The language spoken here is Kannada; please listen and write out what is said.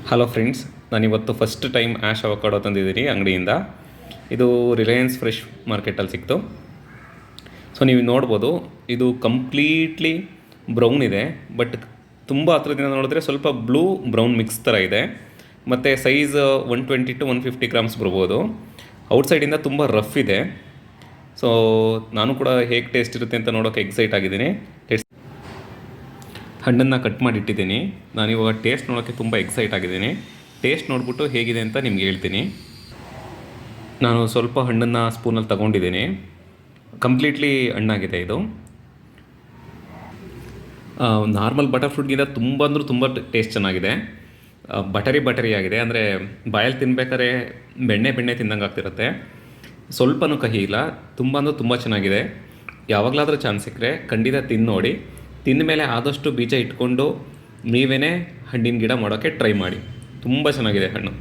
ಹಲೋ ಫ್ರೆಂಡ್ಸ್, ನಾನಿವತ್ತು ಫಸ್ಟ್ ಟೈಮ್ ಆ್ಯಶ್ ಅವಕಾಡೋ ತಂದಿದ್ದೀನಿ ಅಂಗಡಿಯಿಂದ. ಇದು ರಿಲಯನ್ಸ್ ಫ್ರೆಶ್ ಮಾರ್ಕೆಟಲ್ಲಿ ಸಿಕ್ತು. ಸೊ ನೀವು ನೋಡ್ಬೋದು, ಇದು ಕಂಪ್ಲೀಟ್ಲಿ ಬ್ರೌನ್ ಇದೆ. ಬಟ್ ತುಂಬ ಹತ್ರದಿಂದ ನೋಡಿದ್ರೆ ಸ್ವಲ್ಪ ಬ್ಲೂ ಬ್ರೌನ್ ಮಿಕ್ಸ್ ಥರ ಇದೆ. ಮತ್ತು ಸೈಜ್ 120 to 150 ಗ್ರಾಮ್ಸ್ ಬರ್ಬೋದು. ಔಟ್ಸೈಡಿಂದ ತುಂಬ ರಫ್ ಇದೆ. ಸೊ ನಾನು ಕೂಡ ಹೇಗೆ ಟೇಸ್ಟ್ ಇರುತ್ತೆ ಅಂತ ನೋಡೋಕ್ಕೆ ಎಕ್ಸೈಟ್ ಆಗಿದ್ದೀನಿ. ಹಣ್ಣನ್ನು ಕಟ್ ಮಾಡಿ ಇಟ್ಟಿದ್ದೀನಿ. ನಾನಿವಾಗ ಟೇಸ್ಟ್ ನೋಡೋಕ್ಕೆ ತುಂಬ ಎಕ್ಸೈಟ್ ಆಗಿದ್ದೀನಿ. ಟೇಸ್ಟ್ ನೋಡಿಬಿಟ್ಟು ಹೇಗಿದೆ ಅಂತ ನಿಮ್ಗೆ ಹೇಳ್ತೀನಿ. ನಾನು ಸ್ವಲ್ಪ ಹಣ್ಣನ್ನು ಸ್ಪೂನಲ್ಲಿ ತಗೊಂಡಿದ್ದೀನಿ. ಕಂಪ್ಲೀಟ್ಲಿ ಹಣ್ಣಾಗಿದೆ ಇದು. ನಾರ್ಮಲ್ ಬಟರ್ ಫ್ರೂಟ್ಗಿಂತ ತುಂಬ ಅಂದರೂ ತುಂಬ ಟೇಸ್ಟ್ ಚೆನ್ನಾಗಿದೆ. ಬಟರಿ ಆಗಿದೆ. ಅಂದರೆ ಬಾಯಲ್ಲಿ ತಿನ್ಬೇಕಾದ್ರೆ ಬೆಣ್ಣೆ ತಿಂದಂಗೆ ಆಗ್ತಿರುತ್ತೆ. ಸ್ವಲ್ಪನೂ ಕಹಿ ಇಲ್ಲ. ತುಂಬ ಅಂದರೆ ತುಂಬ ಚೆನ್ನಾಗಿದೆ. ಯಾವಾಗಲಾದರೂ ಚಾನ್ಸ್ ಸಿಕ್ಕರೆ ಖಂಡಿತ ತಿಂದು ನೋಡಿ. ತಿಂದ ಮೇಲೆ ಆದಷ್ಟು ಬೀಜ ಇಟ್ಕೊಂಡು ನೀವೇ ಹಣ್ಣಿನ ಗಿಡ ಮಾಡೋಕ್ಕೆ ಟ್ರೈ ಮಾಡಿ. ತುಂಬ ಚೆನ್ನಾಗಿದೆ ಹಣ್ಣು.